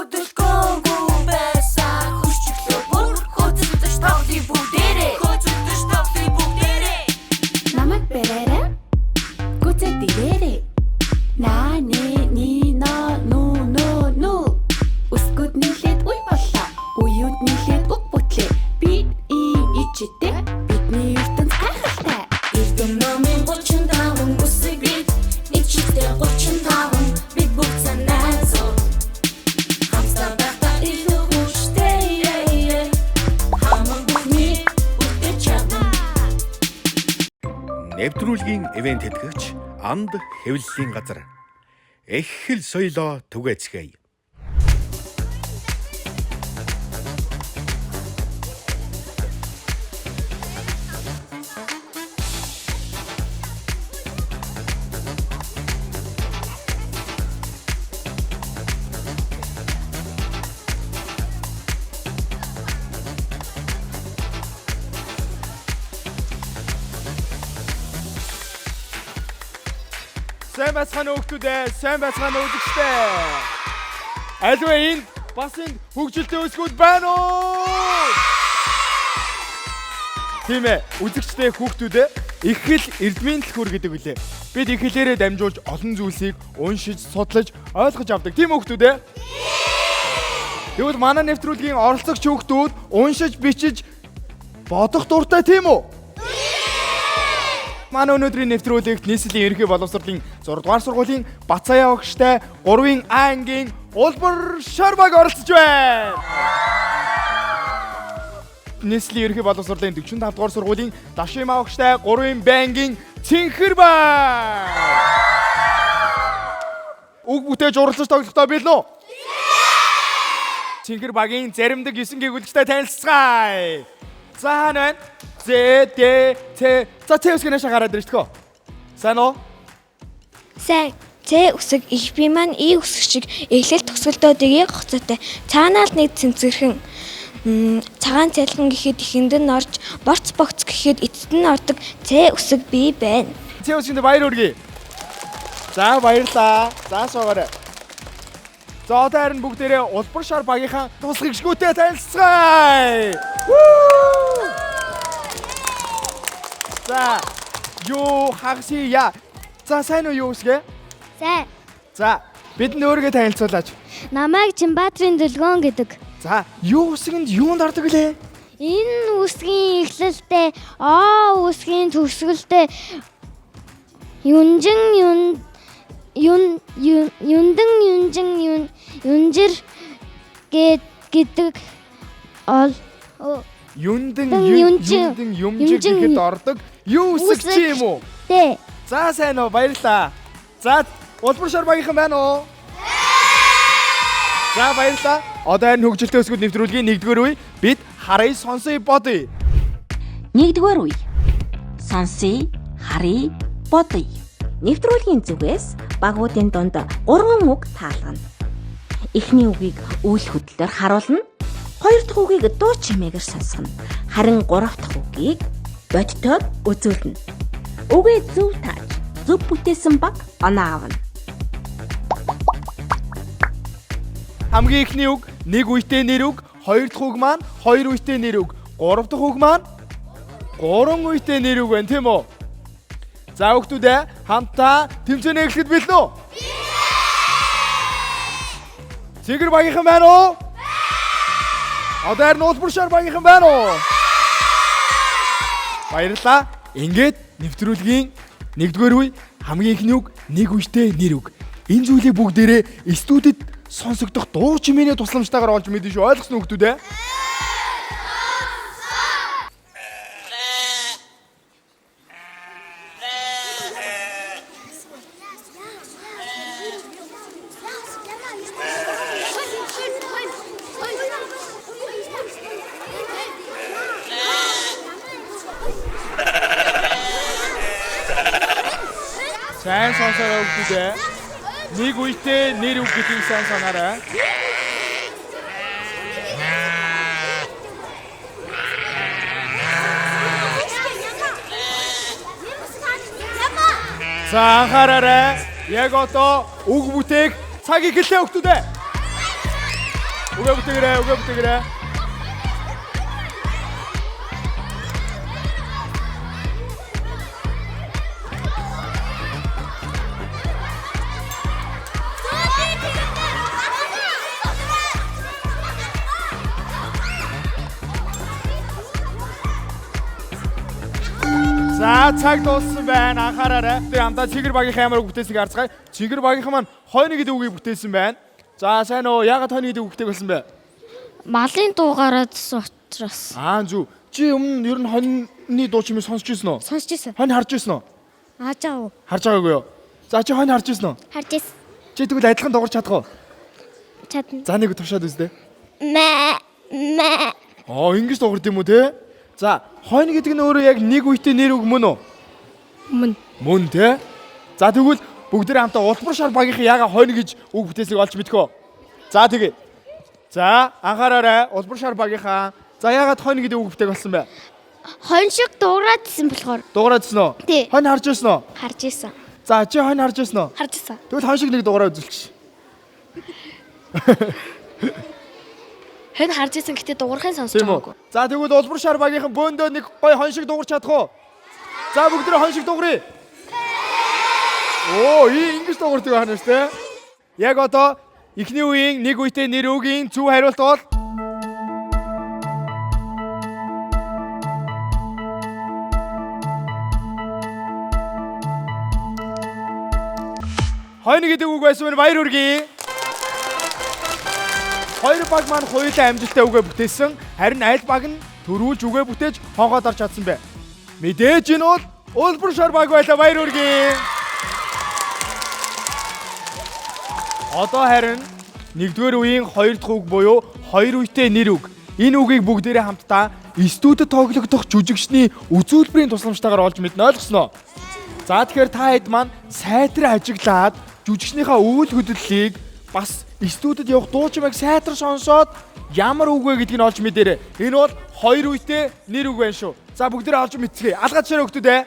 хөдөлгөөнгүй байсан хүчтэй бүр хөдөлдөж тавлын бүгдээрээ намайг бэрээрээ гүцэд дээрээ наа не ни на ну Ускууд нийлээд уй боллоо. Уюуд нийлээд уг бүтлээ. Би ичтэй бидний ертөнц гайхалтай. Эрдэм номын 35 үсэг бид ичтэй 35 бид бүгд санаасуу. Хамсаа байхдаа илүү хүчтэй. Хамаг бүхний үтэ чадна. Нэвтрүүлгийн ивент тэтгэгч Анд хэвлэлийн газар. Эхэл соёлоо түгээцгээе. Сайн байцгаана хүүхдүүдээ, сайн байцгаана үзэгчдээ. Альва энд бас энэ хөгжилтэй өсгүүд байна уу? Тийм ээ, үзэгчдээ хүүхдүүдээ эхэл эрдмийн түлхүүр гэдэг үлээ. Бид эхлээрээ дамжуулж олон зүйлсийг уншиж, судлаж, ойлгож авдаг. Тийм хүүхдүүдээ? Тэгвэл манай нэвтрүүлгийн оролцогч хүүхдүүд уншиж, бичиж бодох дуртай тийм үү? Манай өнөөдрийн нэвтрүүлэгт нийслэлийн ерөнхий боловсролын 6 дугаар сургуулийн Бацаяа багштай 3-ын А ангийн Улбар Шарбаг оролцож байна. Нийслэлийн ерөнхий боловсролын 45 дугаар сургуулийн Дашима багштай 3-ын Б ангийн Цэнхэр баг. Уг бүтээж уралдаж тоглохдоо билнэ үү? Цэнхэр багийн заримдаг 9 гэгүүлэгчтэй танилцгаая. За хаана байна? За үсгэнэ шагараад ирж тгөө. Сайн уу? Сайн. З үсэг их би маань И үсэг шиг эхлэл төгсгөлтөөдгийг гоцоотой. Цаанаал нэг цэнцгэрхэн цагаан цайлган гэхэд ихэнд нь орж, борц богц гэхэд эцэд нь ордог З үсэг би байна. З үсгэнд баяр хүргэе. За баярлаа. За суугаарай. За одоо харин бүгдээрээ Улбар Шар багийнхаа тусгэгчгүүтэй танилцгаая. За, юу хагасия. За сайн уу юу үсгэ? Сайн. За, бидэнд өөрийгөө танилцуулаач. Намайг Чимбаатрын Дөлгөөн гэдэг. За, юу үсгэнд юунд ордог лээ? Энэ үсгийн эхлэлтэй О үсгийн төгсгөлтэй юнжин юнжир гэдэг Юндан юмжиг гэхэд ордог юу үсэг чи юм уу? Тэ. За сайн уу баярлаа. За Улбар Шар багийнхан байна уу? За баярлаа. Одоо харин хөгжилтэй өсгүүд нэвтрүүлгийн 1-р үе бид харъя сонсъё бодъё. 1-р үе. Сонсъё, харъя, бодъё. Нэвтрүүлгийн зүгээс багуудын дунд 3 үг таалгана. Эхний үгийг үйл хөдлөлөөр харуулна. 2 дахь үгийг дуу чимээгээр сонсгоно. Харин 3 дахь үгийг бодтойд үзүүлнэ. Үгээ зөв тааж, зөв бүтээсэн баг оноо авна. Хамгийн эхний үг нэг үетэй нэр үг, 2 дахь үг маань 2 үетэй нэр үг, 3 дахь үг маань 3 үетэй нэр үг байна тийм үү? За хүүхдүүдээ хамтдаа тэмцээнээ эхлэхэд бэлэн үү? Цэнхэр багийнхан байна уу? Одоо харин Улбар Шар багийнхан байна уу? Баярлалаа. Ингээд нэвтрүүлгийн 1-р үе хамгийн эхний үг нэг үетэй нэр үг. Энэ зүйлийг бүгдээрээ студид сонсогдох дуу чимээний тусламжтайгаар олж мэдэн шүү. Ойлгосноо хүүхдүүдээ? Сайн сонсороо хүүхдүүдээ. Нэг үетэй нэр үг гэдгийг сайн санаарай. За анхаараарай. Яг одоо үг бүтээх цаг эхэллээ хүүхдүүдээ. Үгээ бүтээгээрэй. За цаг дууссан байна. Анхаараарай. Тэр хамтаа Чигэр багийн амар үг бүтээсийг харцгаая. Чигэр багийнхан маань хойно гэдэг үгийг бүтээсэн байна. За сайн уу? Яагаад хойно гэдэг үг бүтээсэн бэ? Малын дуугаараас учраас. Зү. Чи өмнө ер нь хоньны дуу чимээ сонсч ирсэн үү? Сонсч ирсэн. Хонь харж ирсэн үү? Аажаа. Харж байгаагүй юу? За чи хонь харж ирсэн үү? Харж ирсэн. Чи тэгвэл адилхан дуурч чадах уу? Чадна. За нэг туршаад үзлээ. Мэ. Ингэж дуурд юм уу те? За хонь гэдэг нь өөрөө яг нэг үетэй нэр үг мөн үү? Мөн те? За тэгвэл бүгдээ хамтаа улбар шар багийнхаа яга хонь гэж үг бүтээсийг олж мэдхөө. За тэгээ. За анхаараарай. Улбар шар багийнхаа. За ягаад хонь гэдэг үг бүтээг болсон бэ? Хонь шиг дуугаадсэн болохоор. Дуугаадсэн уу? Тий. Хонь харж ирсэн үү? Харж ирсэн. За чи хонь харж ирсэн үү? Харж ирсэн. Тэгвэл хонь шиг нэг дуурай үзүүлчих. Хэн харж ирсэн гэтээ дуурахын сонсож байгаагүй. За тэгвэл улбар шар багийнхан бөөндөө нэг гой хонь шиг дуугарч чадах уу? За бүгдээ хонь шиг дуугарыг. Ингэж дуугардаг байна шүү дээ. Яг одоо эхний үеийн нэг үетэй нэр үгийн зөв хариулт бол хонь гэдэг үг байсан байна. Баяр хүргэе. Хоёр баг маань хоёулаа амжилттай үгээ бүтээсэн. Харин аль баг нь төрүүлж үгээ бүтээж хонгоод орч чадсан бэ? Мэдээж энэ бол улбар шар баг байлаа. Баяр хүргэе. Одоо харин нэгдүгээр үеийн хоёр дахь үг буюу хоёр үетэй нэр үг. Энэ үгийг бүгдээрээ хамтдаа студид тоглогдох жүжигчний үзүүлбэрийн тусламжтайгаар олж мэднэ. Ойлгосноо? За тэгэхээр та хэд маань сайтар ажиглаад жүжигчнийхаа үйл хөдлөлийг бас студид явах дуучмайг сайтар сонсоод ямар үг вэ гэдгийг нь олж мэдээрэй. Энэ бол хоёр үетэй нэр үг байна шүү. За бүгдээрээ олж мэдцгээе. Алгаад ширээ хөгтүүдээ.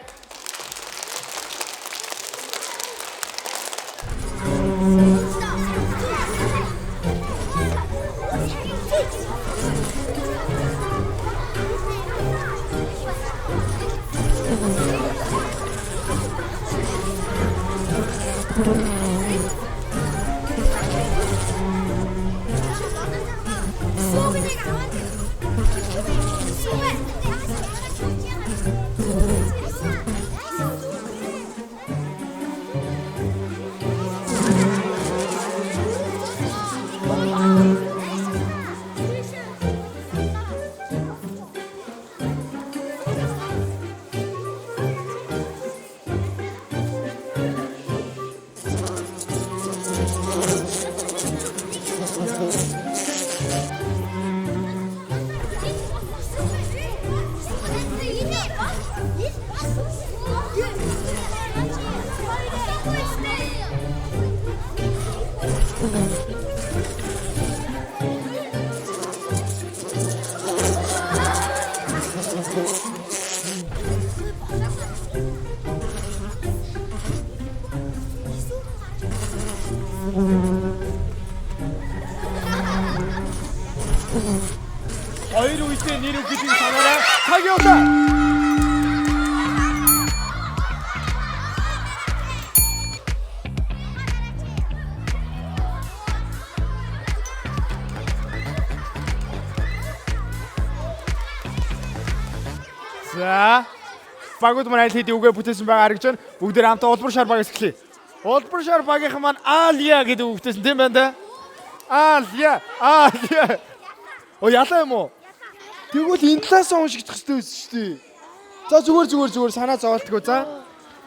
Хоёр үетэй нэр үг гэдгийг санаарай. Цаг явуулаа. За багууд маань аль хэдийн үгээ бүтээсэн байгаа харагч байна. Бүгдээр хамтаа улбар шар баг эсгэлээ. Улбар шар багийнхан маань Алия гэдэг үг бүтээсэн тийм байна да? Алия. Ялаа юм уу? Тэгвэл энэ талаас уншигдах хэрэгтэй байсан шүү дээ. За зүгээр санаа зовоолтгоо за.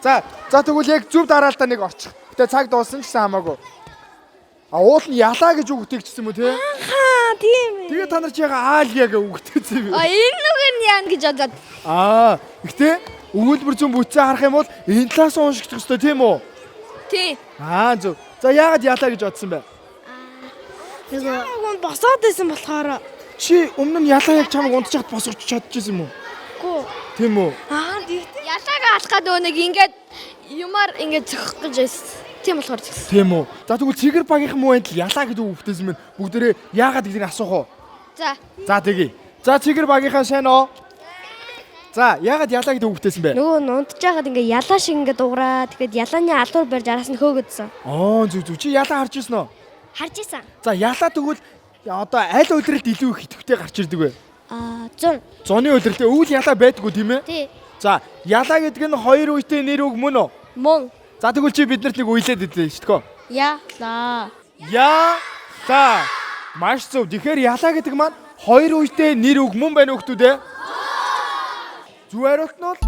За тэгвэл яг зөв дараалтаа нэг орчих. Гэтэ цаг дууссан ч гэсэн хамаагүй. Уул нь ялаа гэж үг өгчихсэн юм уу те? Тийм ээ. Тэгээ та нар чи яга Алия гэж үг өгчихсэн юм. Энэ нүгэр нь яана гэж бодоод. Гэтэ өгүүлбэр зүүн бүтцээ харах юм бол энэ талаас уншигдах хэрэгтэй тийм үү? Тий. Зөв. За яагаад ялаа гэж бодсон бэ? Нөгөө босоод байсан болохоор. Чи өмнө нь ялаа яг чамайг унтчихад босгож чадчихсан юм уу? Үгүй. Тийм үү? Ялаага алах гэдэг нэг ингээд юмар ингээд зөхөх гэж байсан. Тийм болохоор згсэн. Тийм үү. За тэгвэл цэгэр багийнхан муу байтал ялаа гэдэг үг бүтээсэн мэн бүгдээрээ яагаад гэдгийг асуух уу? За. За тэгье. За цэгэр багийнхаа сайн уу? За яагаад ялаа гэдэг үг бүтээсэн бэ? Нөгөө унтж байгаад ингээ ялаа шиг ингээ дуураа. Тэгэхээр ялааны алуур барьж араас нь хөөгдсөн. Зүг. Чи ялаа харж ирсэн үү? Харж исэн. За ялаа тэгвэл одоо аль удиралд илүү их идэвхтэй гарч ирдэг вэ? 100. 100-ны удиралд өвөл ялаа байдгүй тийм ээ? Тий. За ялаа гэдэг нь хоёр үетэй нэр үг мөн үү? Мөн. За тэгвэл чи биднэрт нэг уйлээд идэв шүү дээ. Ялаа. Ялаа. Маш зөв. Тэгэхээр ялаа гэдэг маань хоёр үетэй нэр үг мөн байна уу хүмүүс ээ? Зүг хариулт нь бол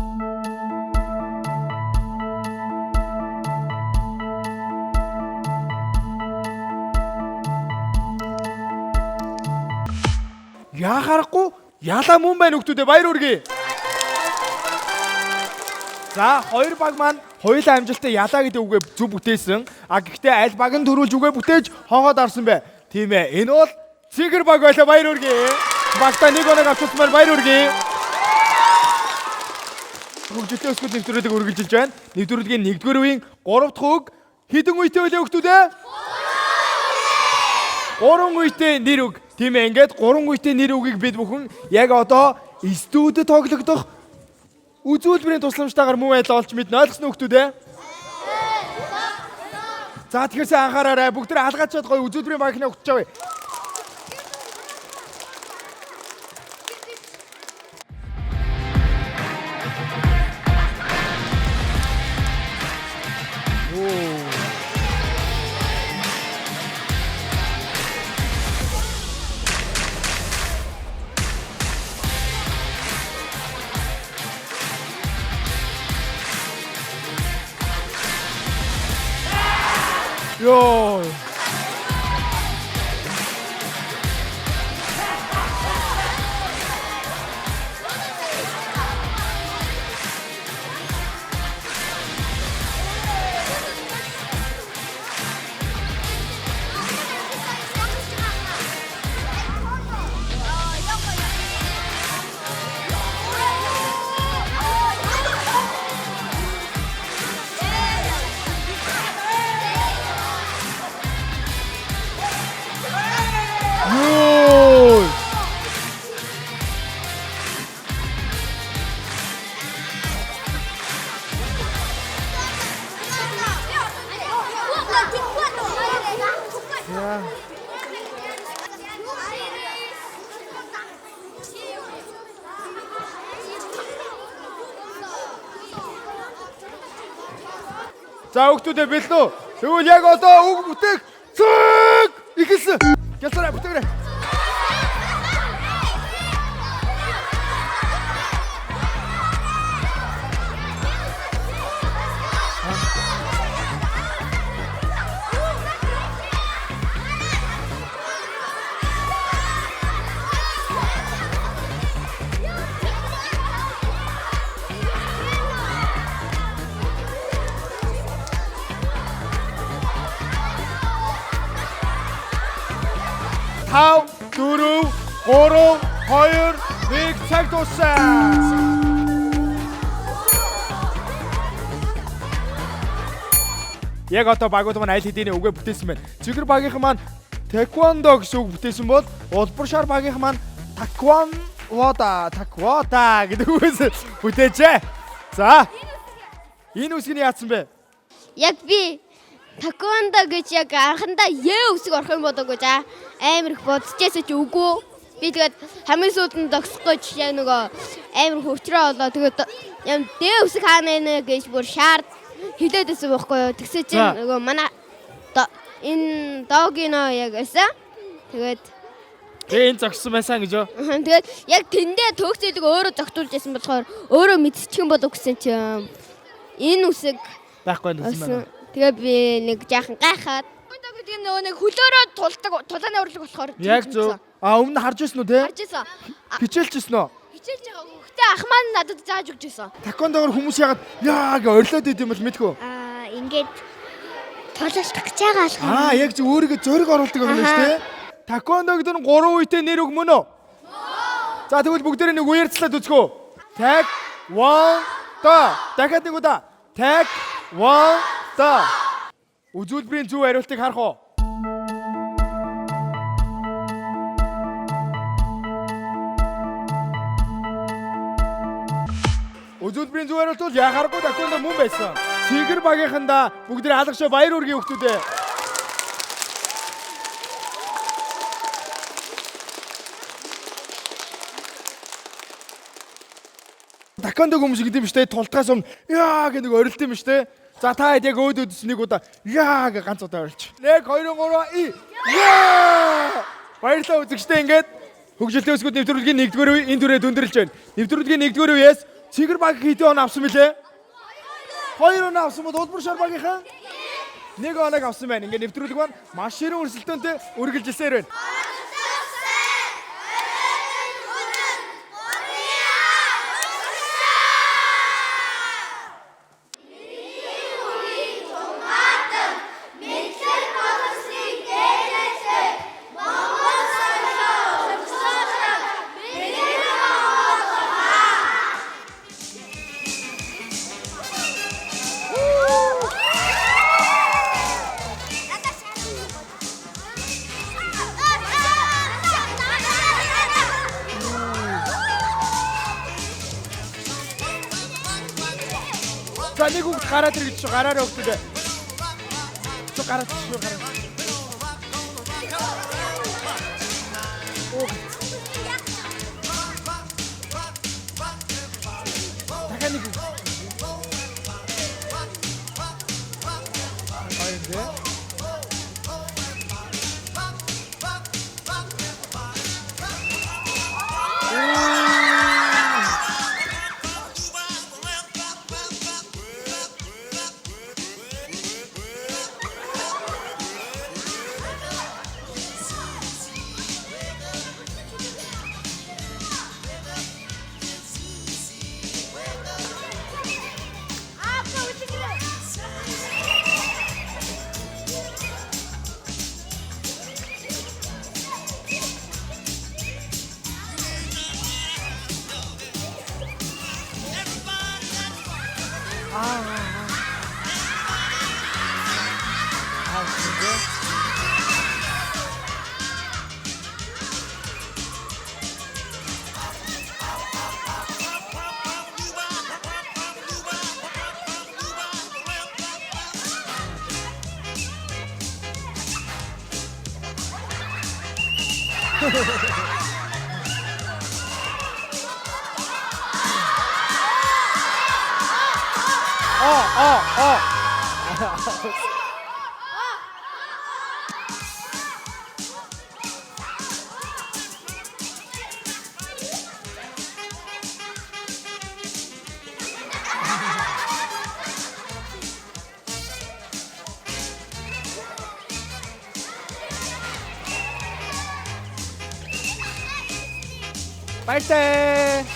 яхахгүй ялаа мөн байна уу хүмүүс ээ? Баяр хүргэе. За хоёр баг маань хоёулаа амжилттай ялаа гэдэг үгээ зөв бүтээсэн. Гэхдээ аль баг нь төрүүлж үгээ бүтээж хоогоод арсан бэ? Тийм ээ. Энэ бол цэгэр баг байлаа. Баяр хүргэе. Багтаа нэг оног авчихсан баяр хүргэе. Хөгжөлтэй өсгөл нэвтрүүлгийг үргэлжилж байна. Нэвтрүүлгийн 1-р үеийн 3 дахь үг хэдэн үетэй вэ хүмүүс ээ? 3 үетэй нэр үг. Тийм ээ. Ингээд 3 үетэй нэр үгийг бид бүхэн яг одоо студид тоглогдох үзүүлбэрийн тусламжтайгаар муу байдал олж мэднэ. Ойлгосноо хүмүүс ээ? За тэгэхээр сайн анхаараарай. Бүгд тэ алгаачаад гоё үзүүлбэрийн багийнхнаа өгч чавъя. Йоо. За хүүхдүүдээ бэлнэ үү? Тэгвэл яг одоо үг бүтээх цаг ихэлсэн. Ялцаарай бүтээгээрэй. Тав, 4, 3, 2, 1 цаг дууссан. Яг одоо багууд маань аль хэдийн үгээ бүтээсэн байна. Цэгэр багийнхан маань тэквондо гэсэн үг бүтээсэн бол улбар шар багийнхан маань таквода гэдэг үгээс бүтээжээ. За. Энэ үсгийн яатсан бэ? Яг би тэквондо гэж яг анхандаа үсэг орох юм бодоогүй за. Амар их бодчихсон ч үгүй. Би тэгээд хамгийн сүүлд нь зогсох гэж яг нөгөө амар хөвчрөө болоо тэгээд юм үсэг хаана нэ гэж бүр шаар хилээдсэн байхгүй юу. Тэгсээ чинь нөгөө манай энэ догино яг эсэ. Тэгээд энэ зогссон байсан гэж юу? Тэгээд яг тэндээ төгсөлөг өөрөө зогтуулж ясан болохоор өөрөө мэдчих юм болов гэсэн чинь энэ үсэг байхгүй байсан байна. Тэгээ би нэг жаахан гайхаад гэдэг нөгөө нэг хөлөөрөө тулааны урлаг болохоор яг зөв. Өмнө харж ирсэн үү те? Харж ирсэн. Хичээлжсэн үү? Хичээлж байгаа. Гэхдээ ах маань надад зааж өгч ирсэн. Такондогоор хүмүүс яагаад яаг орилоод идэв юм бол мэдгүй. Ингээд тоглож гэж байгаа алхам. Яг зөв өөрийгөө зөриг оруулдаг юм байна шүү дээ. Такондогд нь 3 үетэй нэр үг мөн үү? За тэгвэл бүгдээрээ нэг үерцлээд үзгөө. Так, one, та. Дахиад нэг удаа. Так, one, та. Үзүүлбэрийн зөв хариултыг харах уу? Үзүүлбэрийн зөв хариулт бол яхааргүй Таквондо мөн байсан. Цэгэр багийнханда бүгдээ алгашаа баяр үргээ өгтүүдээ. Таквондо хүмүүс гэдэг юм штэ тултгаас өмнө яа гэх нэг орилт юм штэ. За та хэд яг өөдөөс нэг удаа яа гэ ганц удаа орилч. 1 2 3 яа! Баярлалаа үзэгчтэй ингээд хөгжилтэй өсгүүд нэвтрүүлгийн 1-р үе энэ дүрээ дүндэрлэж байна. Нэвтрүүлгийн 1-р үеэс Цэгэр баг хэдэн он авсан бэлээ? 2 он авсан бол Улбар шар багийнхан 1 оног авсан байна. Ингээд нэвтрүүлэг маань маш ширүүн өрсөлдөөнтэй үргэлжилсээр байна. За нэг үг гараад ирэх гэж гараараа өгдөө. Цо гараад шүү гараа. Дахиад нэг үг. Хайрдэ. Баяртай.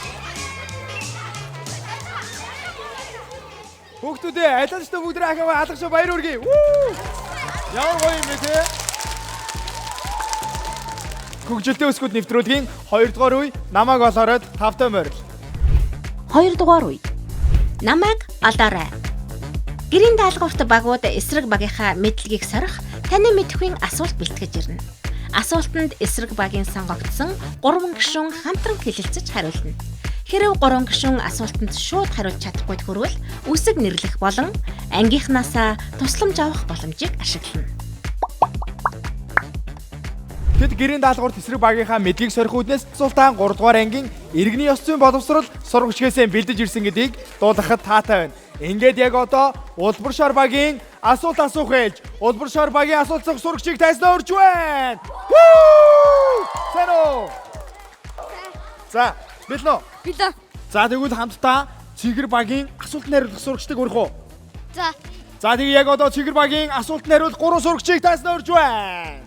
Хүүхдүүдээ айлчлаа бүгд ахаа алгашаа баяр үргэе. Ямар гоё юм бэ те? Хөгжилтэй өсгүүд нэвтрүүлгийн 2-р үе намайг олоорой тавтай морил. 2-р үе. Намайг олоорой. Гэрийн даалгаварт багууд эсрэг багийнхаа мэдлэгийг сорих таны мэдхийн асуулт бэлтгэж ирнэ. Асуултанд эсрэг багийн сонгогдсон 3 гишүүн хамтран хэлэлцэж хариулна. Хэрэв 3 гишүүн асуултанд шууд хариулж чадахгүй тохиолдол үсэг нэрлэх болон ангийнхнаасаа тусламж авах боломжийг ашиглана. Тэд гэрийн даалгаварт эсрэг багийнхаа мэдлэгийг сорих үүднээс Султан 3-р ангийн иргэний ёс зүйн боловсрол сургагчгээсээ бэлдэж ирсэн гэдгийг дуулгахад таатай байна. Ингээд яг одоо Улбар шар багийн асуулт асуух ээлж Улбар шар багийн асуулцах сурагчийг тайснаа урьж байна. Сэро. За, билнэ. Билээ. За тэгвэл хамтдаа Цэгэр багийн асуулт найруулах сурагчдыг урих уу? За. За тэгээ яг одоо Цэгэр багийн асуулт найруулах 3 сурагчийг тайснаа урьж байна.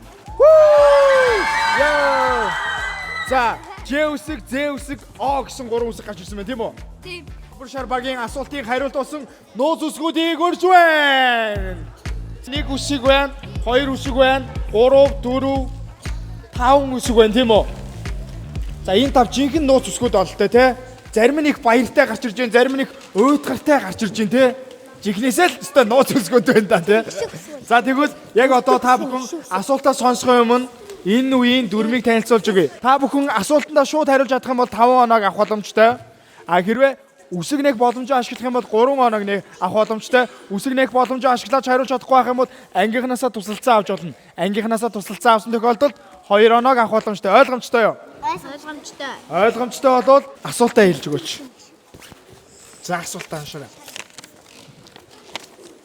Яа. За, Ж үсэг, З үсэг, О гэсэн 3 үсэг гарч ирсэн байна тийм үү? Тийм. Улбар шар багийн асуултыг хариулт болсон нууц үсгүүдийг урьж байна. 1 үсэг байна, 2 үсэг байна, 3, 4, 5 үсэг байна тийм үү? За энэ 5 жинхэнэ нууц үсгүүд ололтой те. Зарим нь их баяртай гарч ирж байна, зарим нь их уйтгартай гарч ирж байна те. жихнээсээ л өстой нууц өсгөөд байна да тий. За тэгвэл яг одоо та бүхэн асуултаа сонсохын өмнө энэ үеийн дүрмийг танилцуулж өгье. Та бүхэн асуултандаа шууд хариулж чадах юм бол 5 оног авах боломжтой. А хэрвээ үсэг нээх боломжоо ашиглах юм бол 3 оног авах боломжтой. Үсэг нээх боломжоо ашиглаж хариулж чадахгүй байх юм бол ангийнхнаасаа тусалцаа авч болно. Ангийнхнаасаа тусалцаа авсан тохиолдолд 2 оног авах боломжтой. Ойлгомжтой юу? Ойлгомжтой. Ойлгомжтой болвол асуултаа хэлж өгөөч. За асуултаа аншаарай.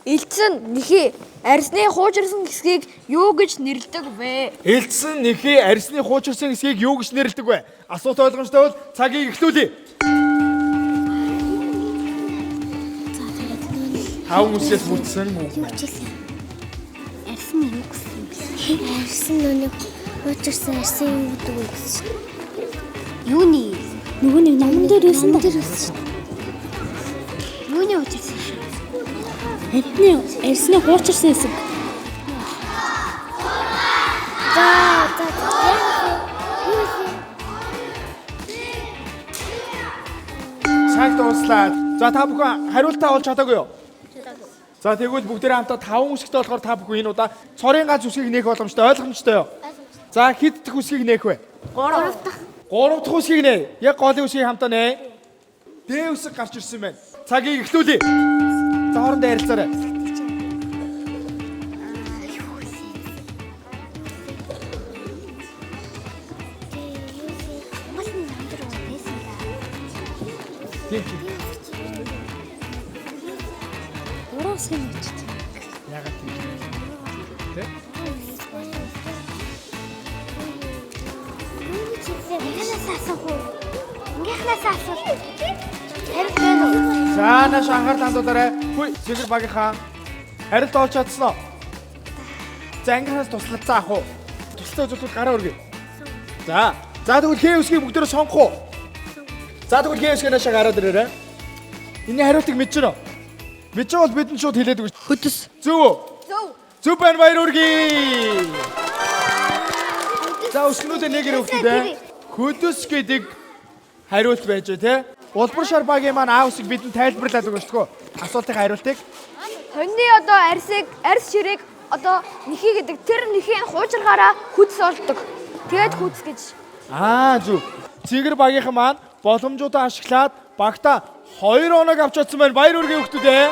Элдсэн нэхий арсны хуучирсан хэсгийг юу гэж нэрлэдэг вэ? Элдсэн нэхий арсны хуучирсан хэсгийг юу гэж нэрлэдэг вэ? Асуулт ойлгомжтой бол цагийг эхлүүлье. Таван үсээс бүрдсэн үг. Арсын юу гэсэн бэ? Арсын нэг хуучирсан арсын юу гэдэг вэ гэсэн. Юуны? Нөгөө нэг номон дээр өсөн шүү. Юуны хуучирсан? Эдний арсны хуучирсан хэсэг. Цаг дуслаа. За та бүхэн хариултаа олж чадаагүй юу? За тэгвэл бүгдээрээ хамтаа 5 үсэгтэй болохоор та бүхэн энэ удаа цорын ганц үсгийг нээх боломжтой. Ойлгомжтой юу? За хэд дахь үсгийг нээх вэ? 3 дахь. 3 дахь үсгийг нээ. Яг голын үсгийг хамтаа нээ. Д үсэг гарч ирсэн байна. Цагийг эхлүүлье. За хоорондоо ярилцаарай. Уурсан гэж. Яагаад тийм бэ? За наш анхаарал хандуулаарай. Хүй, Цэгэр багийнхаа хариулт олж чадсан уу? За ангийнхаас туслалцаа авах уу? Туслалцаа үзүүлбэл гараа өргөе. За тэгвэл хээ үсгийг бүгдээрээ сонгох уу? За тэгвэл хээ үсгээ наашаа гараад ирээрэй. Энийн хариултыг мэдэж байна уу? Мэдэж бол бидэнд шууд хэлээд өгч. Хөдөс. Зөв үү? Зөв байна, баяр хүргэе. За өсгнүүдээ нэгээр өгтөө. Хөдөс гэдэг хариулт байж байгаа тий. Улбар шар багийн маань аа үсэг бидэнд тайлбарлаад өгөөч тгөө. Асуултын хариултыг. Хоньны одоо арс ширэг одоо нэхий гэдэг тэр нэхийн хуучиргаараа хүдс олдог. Тэгээд хүдс гэж. Зөв. Цэгэр багийнхан маань боломжуудаа ашиглаад багтаа 2 оног авч чадсан байна. Баяр хүргэе өгтөө.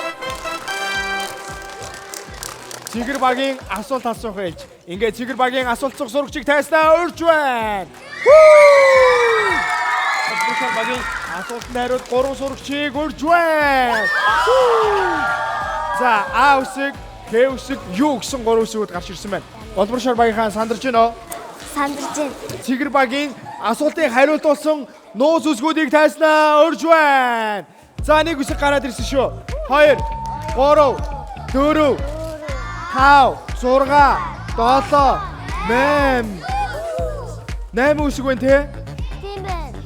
Цэгэр багийн асуулт асуух ээлж. Ингээд Цэгэр багийн асуулт цуг сурагчийг тайснаа урьж байна. Улбар багийн асуултанд хариулт 3 сурагчийг урьж байна. За А үсэг, Х үсэг, Ю гэсэн 3 үсгүүд гарч ирсэн байна. Улбар шар багийнхаа сандарч байна уу? Сандарч байна. Цэгэр багийн асуултыг хариулт болсон нууц үсгүүдийг тайснаа урьж байна. За нэг үсэг гараад ирсэн шүү. 2 3 4 5 6 7 8 үсэг байна те? Тийм байна.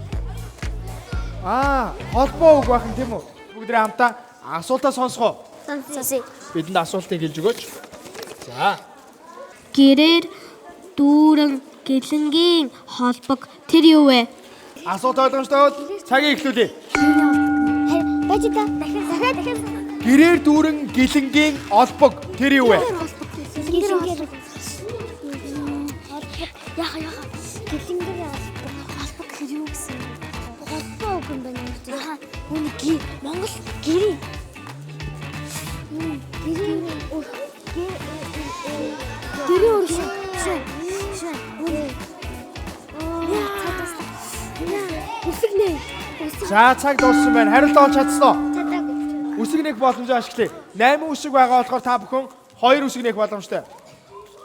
Холбоо үг байх юм тийм үү? Бүгдээ хамтаа асуултаа сонсгоо. Сонсъё. Бидэнд асуултыг хэлж өгөөч. За. Гэрээр дүүрэн гэлэнгийн холбог тэр юу вэ? Асуулт ойлгомжтой бол цагийг эхлүүлье. Бэж та дахиад. Гэрээр дүүрэн гэлэнгийн олбог тэр юу вэ? Гэлэнгийн яха. Гэлэнгийн холбог тэр юу гэсэн? Холбоо үг юм байна. Яха. Үний Монгол гэрээ. Гэрээ өршөө. Үсэг нэ. За цаг дууссан байна. Хариулт олж чадсан уу? Үсэг нээх боломжоо ашиглая. 8 үсэг байгаа болохоор та бүхэн 2 үсэг нээх боломжтой.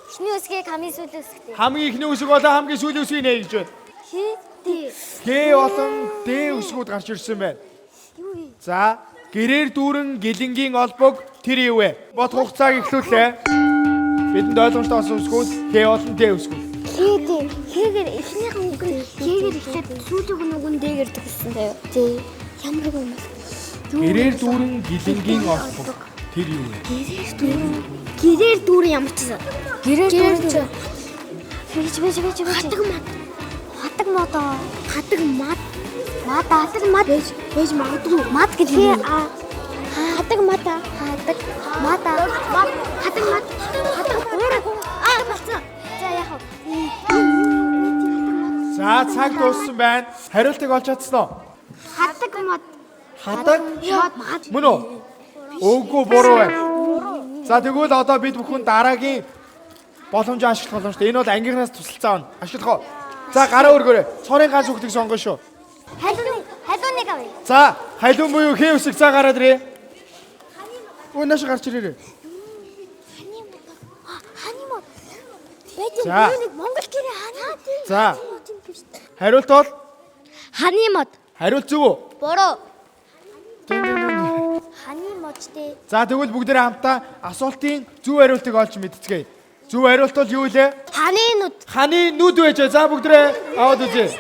Эхний үсгийг хамгийн сүүлийн үсэгтэй. Хамгийн ихний үсэг болоо хамгийн сүүлийн үсгийг нээ гэж байна. Г болон Д үсгүүд гарч ирсэн байна. За гэрээр дүүрэн гэлэнгийн олбог тэр юу вэ? Бод хугацааг эхлүүлээ. Бидэнд ойлгомжтой болсон үсгүүд Г болон Д үсгүүд. Хэгээр эхнийх нь үг нь хэгээр эхлээд сүүлийн үг нь дээгэр төгссөн таяа. Тий. Ямар үг юм бэ? Гэрээр дүүрэн гэлэнгийн олбог тэр юу вэ? Гэрээр дүүрэн ямар ч юм. Гэрээр дүүрэн. Бэж. Хадаг мад. Бэж магадгүй. Мад гэдэг юм. Хадаг мата. Болцсон. За яах вэ? За цаг дууссан байна. Хариултыг олж чадсан уу? Хадаг мат. Хадаг? Мөн үү? Үгүй буруу байна. За тэгвэл одоо бид бүхэн дараагийн боломжийг ашиглах боломжтой. Энэ бол ангийнхнаас тусалцаа байна. Ашиглах уу? За гараа өргөөрэй. Цорын ганц хүүхдийг сонгоно шүү. Халууныг авъя. За халуун буюу хэн үсэг цаа гараад ирээ. Өнөөш гарч ирээрэй. Хани мод. Бэдэн За. юуныг Монгол гэрээ ханаа. За. Хариулт бол Хани мод. хариулт зөв үү? Бороо. Хани модтэй. За тэгвэл бүгдээрээ хамтаа асуултын зөв хариултыг олж мэдцгээе. Зөв хариулт бол юу вэ? Хани нүд. Ханы нүд байж. За бүгдээрээ аваад үзье.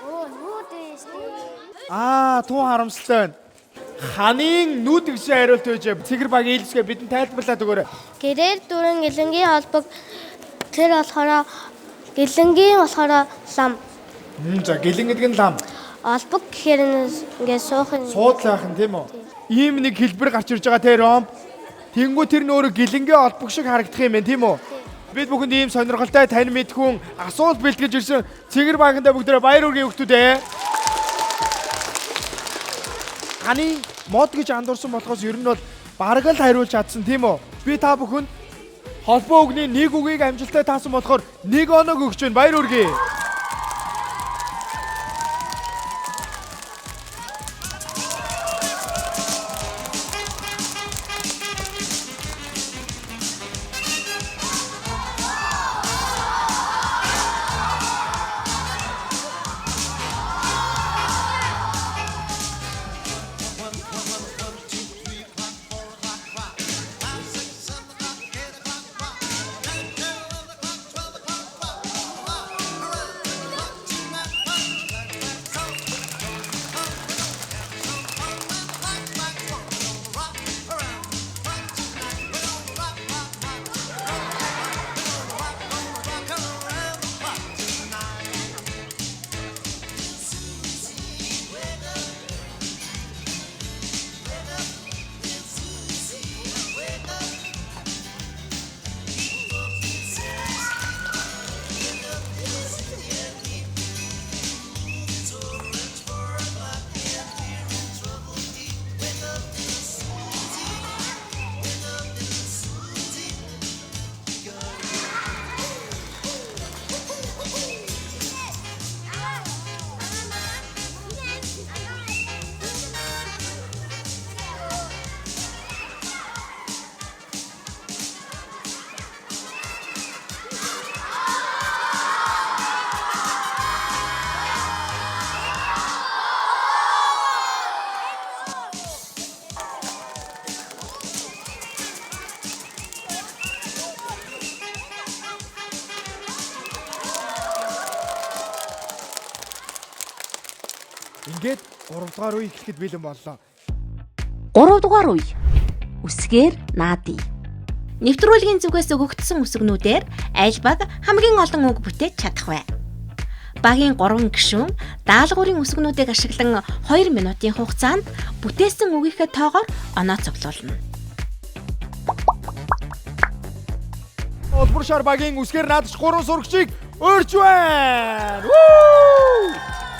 Нүд ээ. Тун харамсалтай байна. Ханын нүд гэсэн хариулт байж. Цэгэр баг ээлжгээ бидэнд тайлбарлаад өгөөрэй. Гэрээр дүүрэн гэлэнгийн холбог тэр болохоор гэлэнгийн болохоор лам. За гэлэн гэдэг нь лам. Олбог гэхээр ингээд суухын Суудлаахан тийм үү? Ийм нэг хэлбэр гарч ирж байгаа те Ром. Тэнгүү тэр нөөрэ гэлэнгийн олбог шиг харагдах юм байна тийм үү? Бид бүхэнд ийм сонирхолтой тань мэдхүүн асуулт бэлтгэж ирсэн цэгэр багандаа бүгдээрээ баяр хүргэе хүүхдүүдээ. Ханы мод гэж андуурсан болохоос ер нь бол бараг л хариулж чадсан тийм үү? Би та бүхэнд холбоо үгний нэг үгийг амжилттай таасан болохоор 1 оног өгч байна. Баяр хүргэе. Ингээд 3 дугаар үе эхлэхэд бэлэн боллоо. 3 дугаар үе. Үсгээр наадий. Нэвтрүүлгийн зүгээс өгөгдсөн үсгнүүдээр аль баг хамгийн олон үг бүтээж чадах вэ? Багийн 3 гишүүн даалгаврын үсгнүүдийг ашиглан 2 минутын хугацаанд бүтээсэн үгийнхээ тоогоор оноо цуглуулна. Улбар шар багийн үсгээр наадч 3 сурагчийг өрж байна.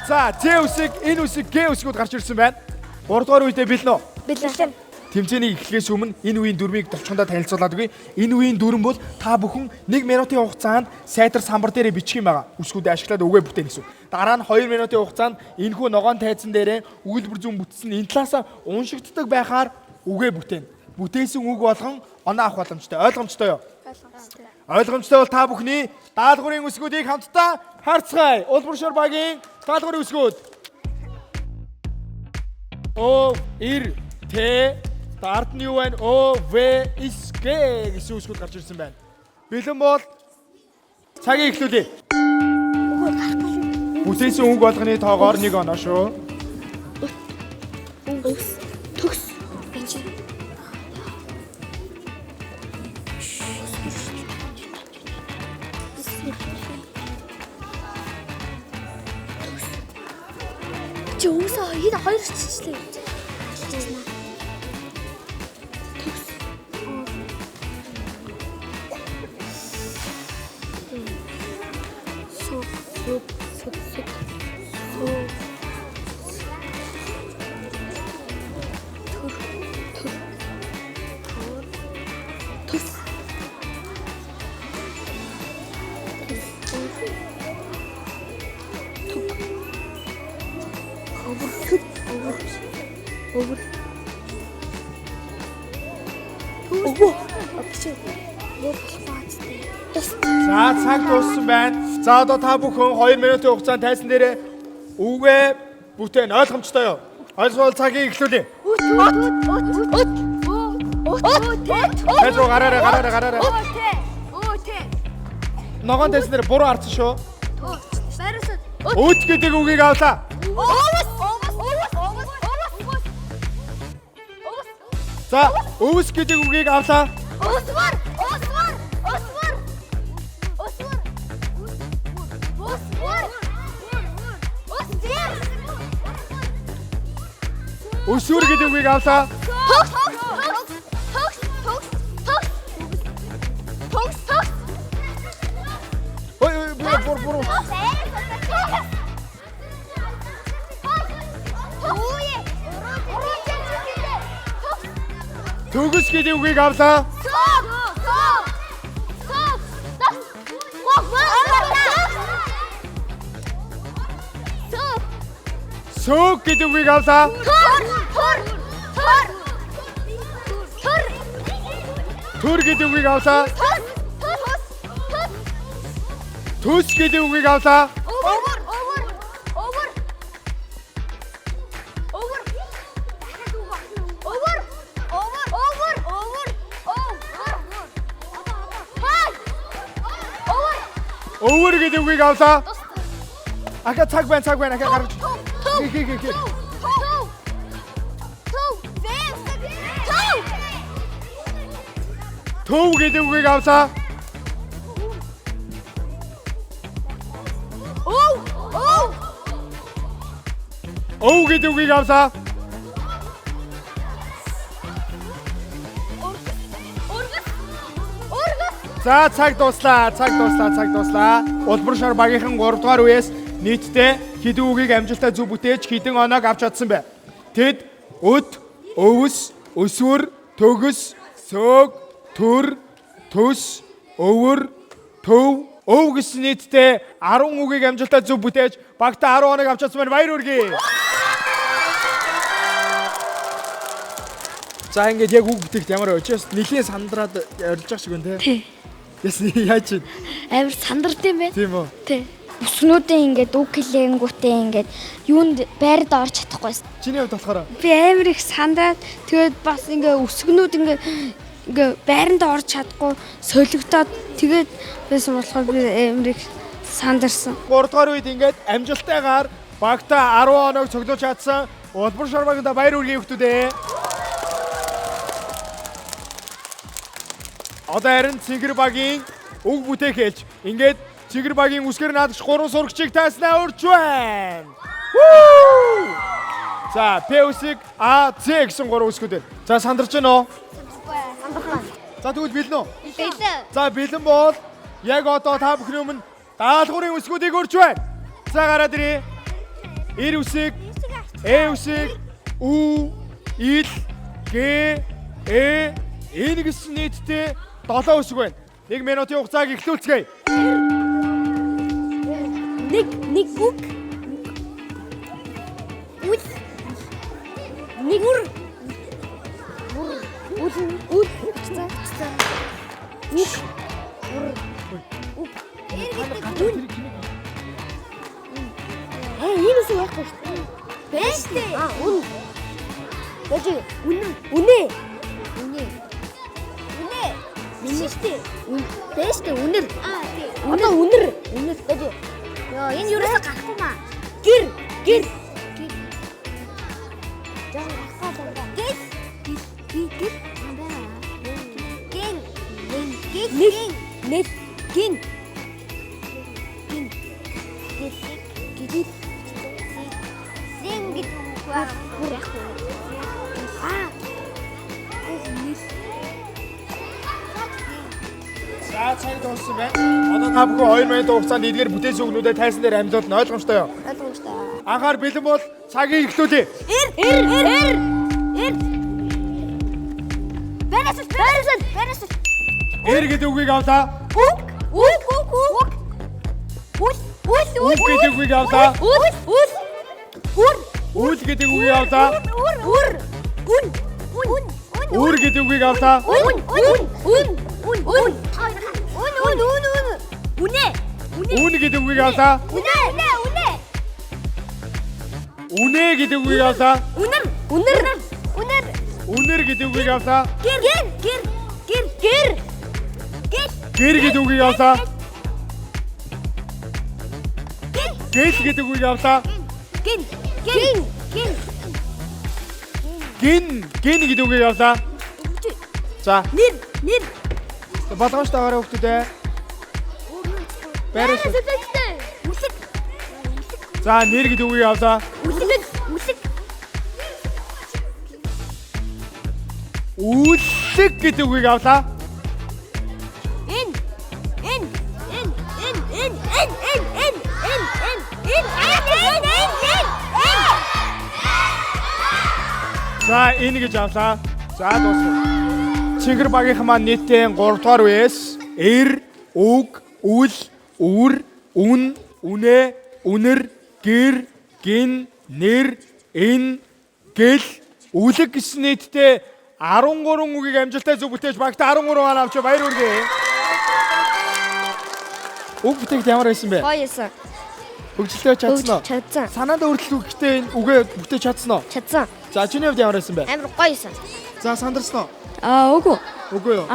За, З үсэг, энэ үсэг, Г үсгүүд гарч ирсэн байна. 3 дугаар үедээ бэлэн үү? бэлэн. Тэмцээний эхлэхээс өмнө энэ үеийн дүрмийг товчхондоо танилцуулаад өгье. Энэ үеийн дүрм бол та бүхэн 1 минутын хугацаанд сайтар самбар дээрээ бичих юм байгаа. Үсгүүдээ ашиглаад үгээ бүтээн гэсэн. Дараа нь 2 минутын хугацаанд энэхүү ногоон тайзан дээрээ өгүүлбэр зүүн бүтсэн энэ талаасаа уншигддаг байхаар үгээ бүтээн. Бүтээсэн үг болгон оноо авах боломжтой. Ойлгомжтой юу? Ойлгомжтой. Ойлгомжтой бол та бүхний даалгаврын үсгүүдийг хамтдаа харцгаая. Улбар шар багийн даалгаврын үсгүүд. О, ир, Т, дард нь юу вэ? О, В, С, Г гэсэн үсгүүд гарч ирсэн байна. Бэлэн бол цагийг эхлүүлье. Бүтээсэн үг болгоны тоогоор 1 оноо шүү. Төгс. Чи өсөө энэ хоёр чичлээ. За цаг дууссан байна. За одоо та бүхэн 2 минутын хугацаанд тайсан дээрээ үгээ бүтээн ойлгомжтой юу? Ойлгол цагийг эхлүүлье. Тэд рүү гараарай. Ногоон тайсан дээр буруу харсан шүү. Өөт гэдэг үгийг авлаа. За өвс гэдэг үгийг авлаа. Өсвөр гэдэг үгийг авлаа. Буруу. Төгс гэдэг үгийг авлаа. Сөг гэдэг үгийг авлаа. Түр гэдэг үгийг авлаа. Төс гэдэг үгийг авлаа. Over гэдэг үгийг авлаа. Аха цаг байна. Аха гарч. Төв гэдэг үгийг авлаа. Ов гэдэг үгийг авлаа. За цаг дуслаа. Улбар шар багийнхан 3 дугаар үеэс нийтдээ хэдэн үгийг амжилттай зөв бүтээж хэдэн оноог авч чадсан бэ? Тэд өд, өвс, өсвөр, төгс, сөг, түр, төс, өвөр, төв, ов гэсэн нийтдээ 10 үгийг амжилттай зөв бүтээж багтаа 10 оноог авч чадсан байна. Баяр хүргэе. За ингээд яг үг бүтээгт ямар очоос нэлийн сандраад орж байгаа шиг байна те. Ясны яаж чинь Амар сандард юм байна. тийм үү? Тий. Өснүүдээ ингээд үг хэлэнгүүтээ ингээд юунд байрд орж чадахгүйсэн. Чиний хувьд болохоор Би амар их сандраад тэгээд бас ингээд өсгнүүд ингээд байранд орж чадахгүй солигдоод тэгээд байсан болохоор би амар их сандарсан. 3 дугаар үед ингээд амжилттайгаар багтаа 10 оноог цуглуулж чадсан Улбар шар багийнда баяр хүргэе хүмүүстээ. Одоо харин Цэнгэр багийн үг бүтээх хэлж ингээд Цэнгэр багийн үсгэр наадагч 3 сурагчийг тааснаа урьж байна. За П-үсэг А, З гэсэн 3 үсгүүд байна. За сандарч байна уу? Сандархан. За тэгвэл бэлэн үү? Бэлэн. За бэлэн бол яг одоо та бүхний өмнө даалгаврын үсгүүдийг урьж байна. За гараад ирээ. Эр үсэг, Э үсэг, Ү, Ил, Г, Э, энэ гэсэн нийтдээ 7 үсэг байна. 1 минутын хугацааг эхлүүлцгээе. Нэг үг. Үл. Нэг үр. Үл. Нэг. Ийм үсэг яахгүй шүү дээ. Бэштэй. Үн. Бэж. Үнэ. Бэштэй. Бэштэй үнэр. Тий. Одоо үнэр. Бэж. Яа, энэ юурээс гарахгүй маа. Гэр. Жаа гарахгүй. Гэр. Гин. За цаг дууссан байна. Одоо та бүхэн 2 минутын хугацаанд эдгээр бүтээц үгнүүдэд тайсан дээр амьдууд нь ойлгомжтой юу? Ойлгомжтой. Анхаар бэлэн бол цагийг эхлүүлье. Эр. Бэрээс. Эр гэдэг үгийг авлаа. Үг. Үг гэдэг үгийг авлаа. Үр. Үл гэдэг үгийг авлаа. Үр гэдэг үгийг авлаа. Үн гэдэг үгийг авлаа. Үнэ гэдэг үгийг авлаа. Үнэр гэдэг үгийг авлаа. Гэр гэдэг үгийг авлаа. Гэл гэдэг үгийг авлаа. Гин гэдэг үгийг авлаа. За. Нэр. Болгоомжтой байгаарай хүүхдүүдээ. Барайс. За, нэр гэдэг үгийг авлаа. Үлэг гэдэг үгийг авлаа. За, энэ гэж авлаа. За, дуусна. Чихэр багийнхан маань нийтдээ 3 дугаар үеэс эр, үг, үл, үр, үн, үнэ, үнэр, гэр, гин, нэр, эн, гэл, үлэг гэсэн нийтдээ 13 үгийг амжилттай зөв бүтээж багтаа 13 оноо авч баяр хүргэе. Үг бүтээгт ямар байсан бэ? Гоё эсэн. Хөгжилтэй чадсан уу? Чадсан. Санаанд өртөл үгтэй энэ үгээ бүтээж чадсан уу? Чадсан. За, чиний хувьд ямар байсан бэ? Амар гоё эсэн. За, сандарсан уу? Үгүй. Үгүй юу?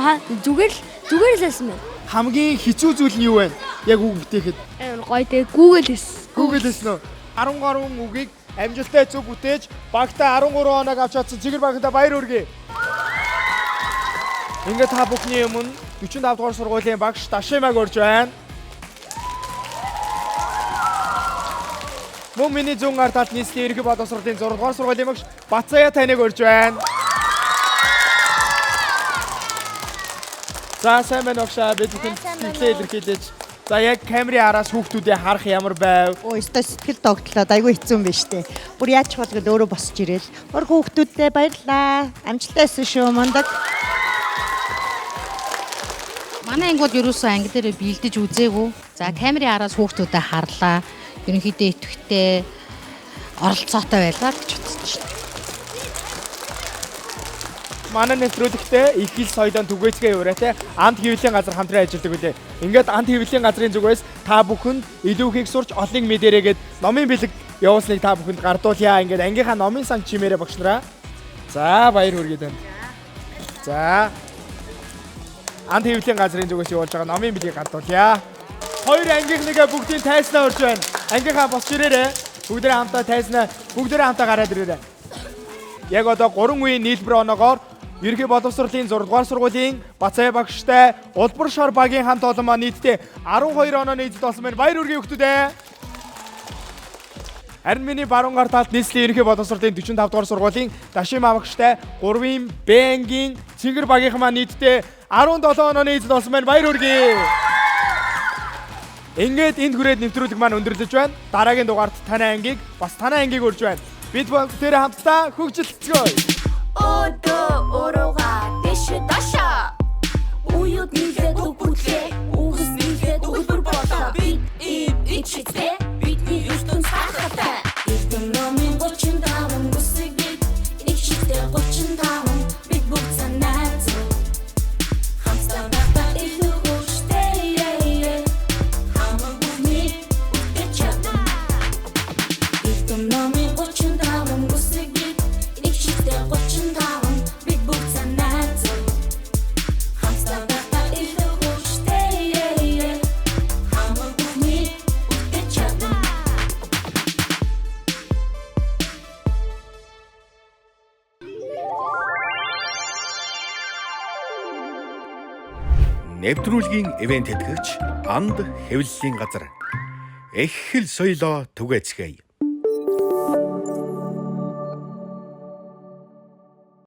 Зүгээр л байсан байна. Хамгийн хэцүү зүйл нь юу вэ? Яг үг бүтээхэд. Амар гоё дээ. Google эс. Google хэлсэн үү? 13 үгийг амжилттай зөв бүтээж багтаа 13 оног авч чадсан Чихэр багтаа баяр хүргэе. Ингээд та бүхний өмнө 45 дугаар сургуулийн багш Дашимаг урьж байна. Мөн миний зүүн гар талд нийслэлийн ерөнхий боловсролын 6 дугаар сургуулийн багш Бацая таныг урьж байна. За, сайн байна уу бид бүхэн сэтгэлээ илэрхийлж. За, яг камерын араас хүүхдүүдээ харах ямар байв? Өстө сэтгэл догтлоод айгүй хэцүү юм байна штэ. Бүр яаж болгоод өөрөө босч ирээл. Өөр хүүхдүүдтэй баярлаа. Амжилттай өссөн шүү мундаг. Манай ангууд ерөөсөө анги дээр бэлдэж үзээгүй. За, камерын араас хүүхдүүдэд харлаа. Ерөнхийдөө итгэвтэй оролцоотой байлаа гэж бодсон шүү дээ. Манай нэвтрүүлэгтээ их хэл соёлын түгээцгээ яваарай амт хэвлэлийн газар хамтран ажилладаг үлээ. Ингээд амт хэвлэлийн газрын зүгээс та бүхэнд илүү их сурч олонг мэдэрээгээд номын бэлэг явуулсныг та бүхэнд гардуулъя. Ингээд ангийнхаа номын сан чимээрээ багш нараа. За, баяр хүргэе танд. За. Амт хэвлэлийн газрын зүгээс явуулж байгаа номын бэлгийг гардуулъя. Хоёр ангийнхныгаа бүгдийн тайснаа урьж байна. Ангийнхаа босч ирээрээ. Бүгдээрээ хамтаа тайснаа, бүгдээрээ хамтаа гараад ирээрээ. Яг одоо 3 үеийн нийлбэр оноогоор ерөнхий боловсролын 6 дугаар сургуулийн Бацая багштай Улбар шар багийн хамт олон маань нийтдээ 12 онооны эзэд болсон байна. Баяр хүргэе хүүхдүүдээ. Харин миний баруун гар талд нийслэлийн ерөнхий боловсролын 45 дугаар сургуулийн Дашима багштай 3-ын Б-ангийн Чихэр багийнхан маань нийтдээ 17 онооны эзэд болсон байна. Баяр хүргэе. Ингээд энд хүрээд нэвтрүүлэг маань өндөрлөж байна. Дараагийн дугаарт танай ангийг бас танай ангийг урьж байна. Бид бүгдээрээ хамтдаа хөгжилцгөөе. Өдөө өрөөга дэш даша. Уют нийлээд үгүтлээ. Үгс нийлээд үлбэр болоо. Бид ичтэй. Бидний ертөнц хахатай. Эрдэм номын 35 бүсэг бид. Ичтэй 35. Бид бүгд санаа зүг. Хамстаа багтаа илүү хөштэй. Хамаг бүхний үтгэж чадна. Эрдэм номын 35 бүсэг бид. Ичтэй 35. Бид бүгд санаа зүг. Хамстаа багтаа илүү хөштэй. Хамаг бүхний үтгэж чадна. Нэвтрүүлгийн ивент тэтгэгч Анд хэвлэлийн газар. Их хэл соёлоо түгээцгээе.